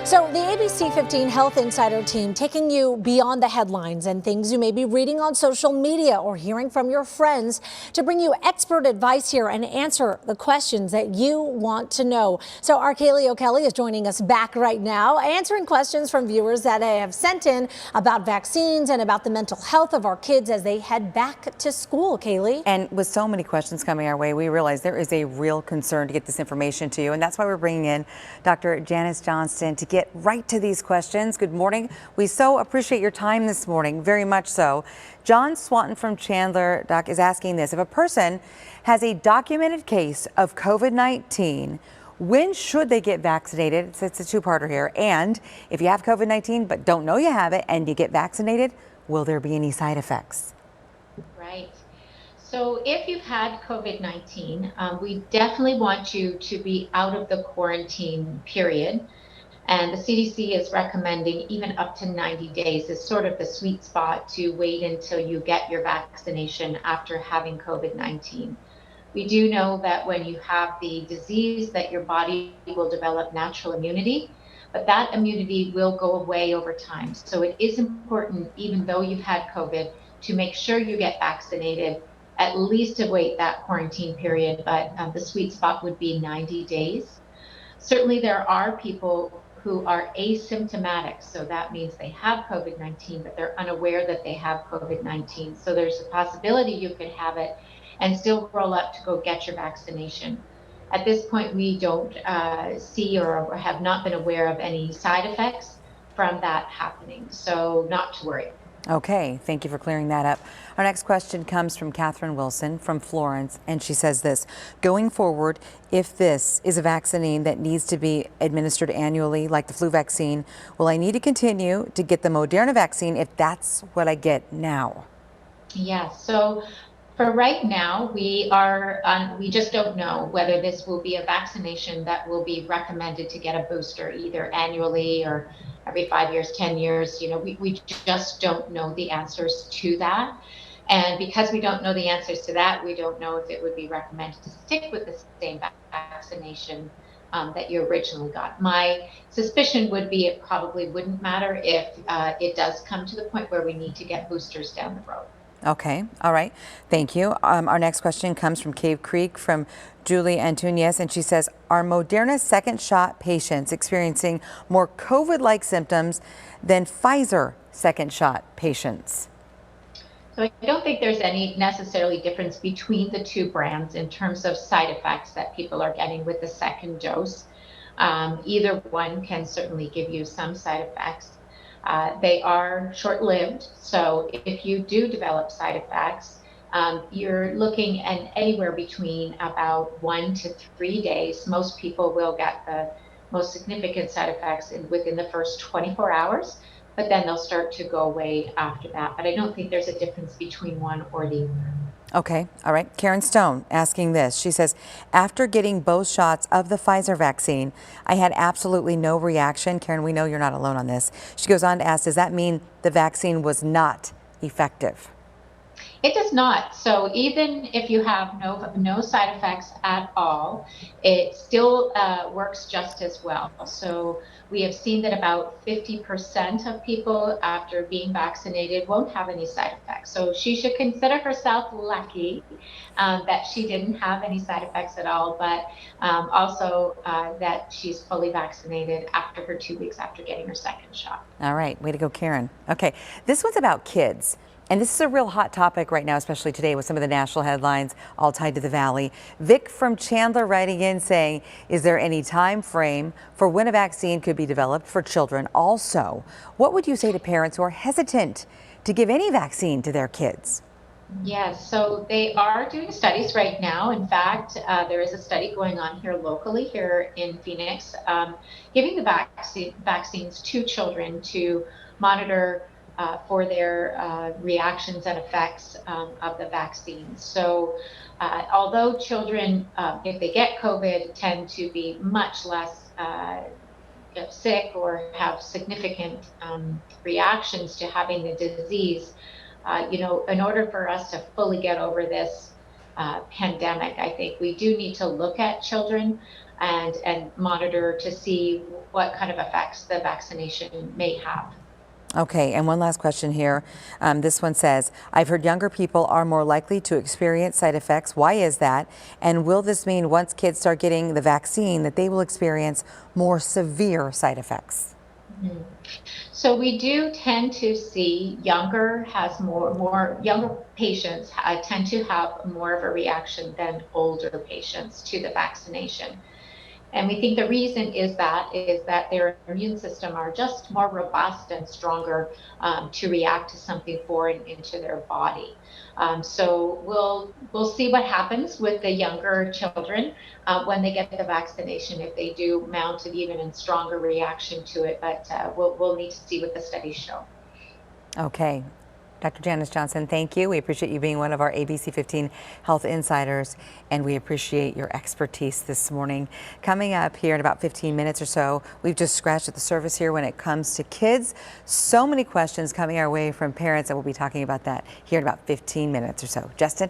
So the ABC 15 Health Insider team taking you beyond the headlines and things you may be reading on social media or hearing from your friends to bring you expert advice here and answer the questions that you want to know. So our Kaylee O'Kelly is joining us back right now, answering questions from viewers that have sent in about vaccines and about the mental health of our kids as they head back to school. Kaylee. And with so many questions coming our way, we realize there is a real concern to get this information to you. And that's why we're bringing in Dr. Janice Johnston to get right to these questions. Good morning. We so appreciate your time this morning, very much so. John Swanton from Chandler, Doc, is asking this. If a person has a documented case of COVID-19, when should they get vaccinated? It's a two-parter here. And if you have COVID-19 but don't know you have it and you get vaccinated, will there be any side effects? Right. So if you've had COVID-19, we definitely want you to be out of the quarantine period. And the CDC is recommending even up to 90 days is sort of the sweet spot to wait until you get your vaccination after having COVID-19. We do know that when you have the disease that your body will develop natural immunity, but that immunity will go away over time. So it is important, even though you've had COVID, to make sure you get vaccinated, at least to wait that quarantine period, but the sweet spot would be 90 days. Certainly there are people who are asymptomatic, so that means they have COVID-19, but they're unaware that they have COVID-19. So there's a possibility you could have it and still roll up to go get your vaccination. At this point, we don't see or have not been aware of any side effects from that happening, so not to worry. Okay, thank you for clearing that up. Our next question comes from Catherine Wilson from Florence, and she says this: going forward, if this is a vaccine that needs to be administered annually, like the flu vaccine, will I need to continue to get the Moderna vaccine if that's what I get now? Yeah, so for right now, we just don't know whether this will be a vaccination that will be recommended to get a booster either annually or every 5 years, 10 years. You know, we just don't know the answers to that. And because we don't know the answers to that, we don't know if it would be recommended to stick with the same vaccination that you originally got. My suspicion would be it probably wouldn't matter if it does come to the point where we need to get boosters down the road. Okay, all right, thank you. Our next question comes from Cave Creek from Julie Antunes, and she says, are Moderna second shot patients experiencing more COVID-like symptoms than Pfizer second shot patients? So I don't think there's any necessarily difference between the two brands in terms of side effects that people are getting with the second dose. Either one can certainly give you some side effects. They are short-lived, so if you do develop side effects, you're looking at anywhere between about 1 to 3 days. Most people will get the most significant side effects within the first 24 hours, but then they'll start to go away after that. But I don't think there's a difference between one or the other. Okay, all right. Karen Stone asking this. She says, after getting both shots of the Pfizer vaccine, I had absolutely no reaction. Karen, we know you're not alone on this. She goes on to ask, does that mean the vaccine was not effective? It does not. So even if you have no side effects at all, it still works just as well. So we have seen that about 50% of people after being vaccinated won't have any side effects. So she should consider herself lucky that she didn't have any side effects at all, but also that she's fully vaccinated after her 2 weeks after getting her second shot. All right, way to go, Karen. Okay, this one's about kids. And this is a real hot topic right now, especially today with some of the national headlines all tied to the Valley. Vic from Chandler writing in saying, is there any time frame for when a vaccine could be developed for children? Also, what would you say to parents who are hesitant to give any vaccine to their kids? Yes, so they are doing studies right now. In fact, there is a study going on here locally here in Phoenix, giving the vaccines to children to monitor for their reactions and effects of the vaccines. So although children, if they get COVID, tend to be much less sick or have significant reactions to having the disease, you know, in order for us to fully get over this pandemic, I think we do need to look at children and monitor to see what kind of effects the vaccination may have. Okay, and one last question here. This one says, I've heard younger people are more likely to experience side effects. Why is that? And will this mean once kids start getting the vaccine that they will experience more severe side effects? Mm-hmm. So we do tend to see younger patients tend to have more of a reaction than older patients to the vaccination. And we think the reason is that their immune system are just more robust and stronger to react to something foreign into their body. So we'll see what happens with the younger children when they get the vaccination, if they do mount an even stronger reaction to it. But we'll need to see what the studies show. Okay. Dr. Janice Johnson, thank you. We appreciate you being one of our ABC 15 Health Insiders, and we appreciate your expertise this morning. Coming up here in about 15 minutes or so, we've just scratched at the surface here when it comes to kids. So many questions coming our way from parents, and we'll be talking about that here in about 15 minutes or so. Justin?